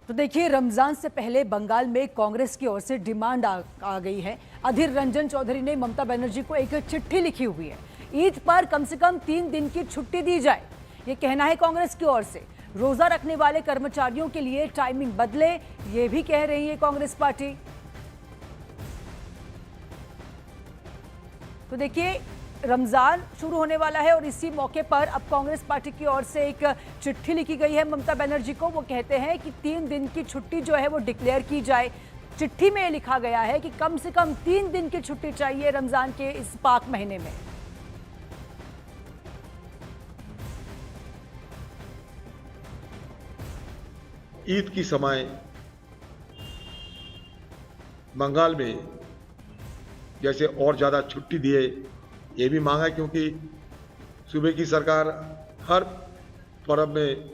तो देखिए, रमजान से पहले बंगाल में कांग्रेस की ओर से डिमांड आ गई है। अधीर रंजन चौधरी ने ममता बनर्जी को एक चिट्ठी लिखी हुई है। ईद पर कम से कम 3 दिन की छुट्टी दी जाए, ये कहना है कांग्रेस की ओर से। रोजा रखने वाले कर्मचारियों के लिए टाइमिंग बदले, ये भी कह रही है कांग्रेस पार्टी। तो देखिए, रमजान शुरू होने वाला है और इसी मौके पर अब कांग्रेस पार्टी की ओर से एक चिट्ठी लिखी गई है ममता बनर्जी को। वो कहते हैं कि 3 दिन की छुट्टी जो है वो डिक्लेयर की जाए। चिट्ठी में लिखा गया है कि कम से कम 3 दिन की छुट्टी चाहिए रमजान के इस पाक महीने में। ईद की समय बंगाल में जैसे और ज़्यादा छुट्टी दिए, ये भी मांगा, क्योंकि सूबे की सरकार हर पर्व में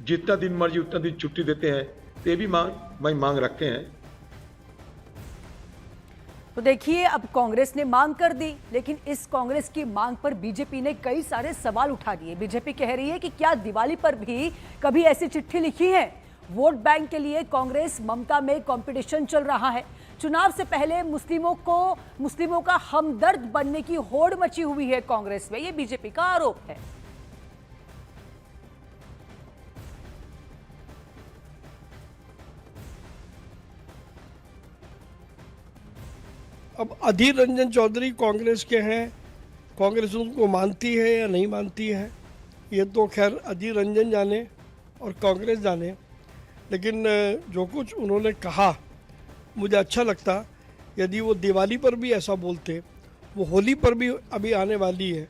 जितना दिन मर्जी उतना दिन छुट्टी देते हैं, तो ये भी मांग रखते हैं। तो देखिए, अब कांग्रेस ने मांग कर दी, लेकिन इस कांग्रेस की मांग पर बीजेपी ने कई सारे सवाल उठा दिए। बीजेपी कह रही है कि क्या दिवाली पर भी कभी ऐसी चिट्ठी लिखी है? वोट बैंक के लिए कांग्रेस ममता में कंपटीशन चल रहा है। चुनाव से पहले मुस्लिमों का हमदर्द बनने की होड़ मची हुई है कांग्रेस में, यह बीजेपी का आरोप है। अब अधीर रंजन चौधरी कांग्रेस के हैं, कांग्रेस उनको मानती है या नहीं मानती है, ये तो खैर अधीर रंजन जाने और कांग्रेस जाने। लेकिन जो कुछ उन्होंने कहा मुझे अच्छा लगता। यदि वो दिवाली पर भी ऐसा बोलते, वो होली पर भी अभी आने वाली है,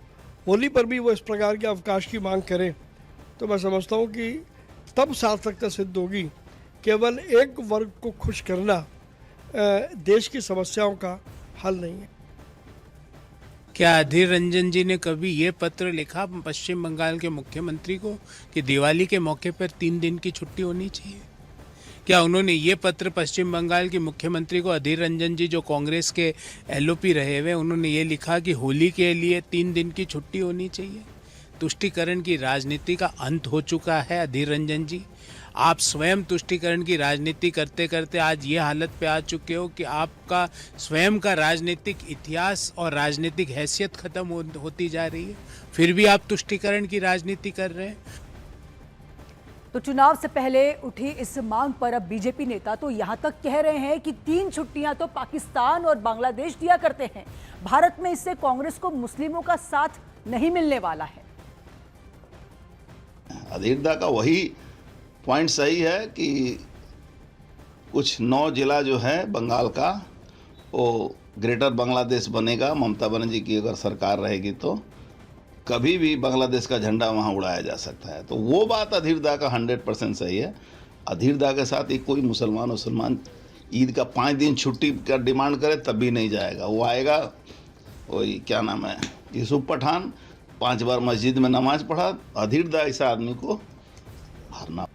होली पर भी वो इस प्रकार के अवकाश की मांग करें, तो मैं समझता हूँ कि तब सार्थकता सिद्ध होगी। केवल एक वर्ग को खुश करना देश की समस्याओं का हल नहीं है। क्या अधीर रंजन जी ने कभी ये पत्र लिखा पश्चिम बंगाल के मुख्यमंत्री को कि दिवाली के मौके पर 3 दिन की छुट्टी होनी चाहिए? क्या उन्होंने ये पत्र पश्चिम बंगाल के मुख्यमंत्री को, अधीर रंजन जी जो कांग्रेस के एलओपी रहे हुए, उन्होंने ये लिखा कि होली के लिए 3 दिन की छुट्टी होनी चाहिए? तुष्टीकरण की राजनीति का अंत हो चुका है अधीर रंजन जी। आप स्वयं तुष्टीकरण की राजनीति करते करते आज ये हालत पे आ चुके हो कि आपका स्वयं का राजनीतिक इतिहास और राजनीतिक हैसियत खत्म होती जा रही है, फिर भी आप तुष्टीकरण की राजनीति कर रहे हैं। तो चुनाव से पहले उठी इस मांग पर अब बीजेपी नेता तो यहां तक कह रहे हैं कि 3 छुट्टियां तो पाकिस्तान और बांग्लादेश दिया करते हैं, भारत में इससे कांग्रेस को मुस्लिमों का साथ नहीं मिलने वाला है। अधीरदा का वही पॉइंट सही है कि कुछ 9 जिला जो है बंगाल का, वो ग्रेटर बांग्लादेश बनेगा। ममता बनर्जी की अगर सरकार रहेगी तो कभी भी बांग्लादेश का झंडा वहाँ उड़ाया जा सकता है। तो वो बात अधीरदा का 100% सही है। अधीरदा के साथ ही कोई मुसलमान ईद का 5 दिन छुट्टी का डिमांड करे तब भी नहीं जाएगा। वो आएगा, वही क्या नाम है, यूसुफ पठान 5 बार मस्जिद में नमाज पढ़ा। अधीरदा ऐसा आदमी को हारना।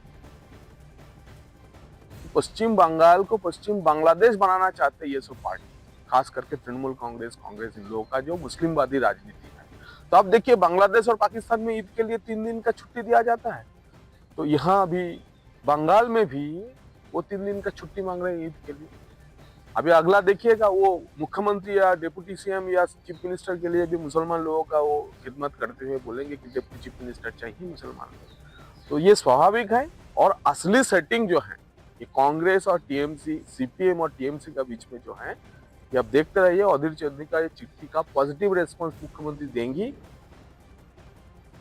पश्चिम बंगाल को पश्चिम बांग्लादेश बनाना चाहते हैं ये सब पार्टी, खास करके तृणमूल कांग्रेस इन लोगों का जो मुस्लिमवादी राजनीति है। तो आप देखिए, बांग्लादेश और पाकिस्तान में ईद के लिए 3 दिन का छुट्टी दिया जाता है, तो यहाँ अभी बंगाल में भी वो 3 दिन का छुट्टी मांग रहे हैं ईद के लिए। अभी अगला देखिएगा, वो मुख्यमंत्री या डिप्टी सीएम या चीफ मिनिस्टर के लिए भी मुसलमान लोगों का वो खिदमत करते हुए बोलेंगे कि डिप्टी चीफ मिनिस्टर चाहिए मुसलमान लोग। तो ये स्वाभाविक है। और असली सेटिंग जो है ये कांग्रेस और टीएमसी, सीपीएम और टीएमसी का बीच में जो है, ये आप देखते रहिए। अधीर चौधरी का ये चिट्ठी का पॉजिटिव रेस्पॉन्स मुख्यमंत्री देंगी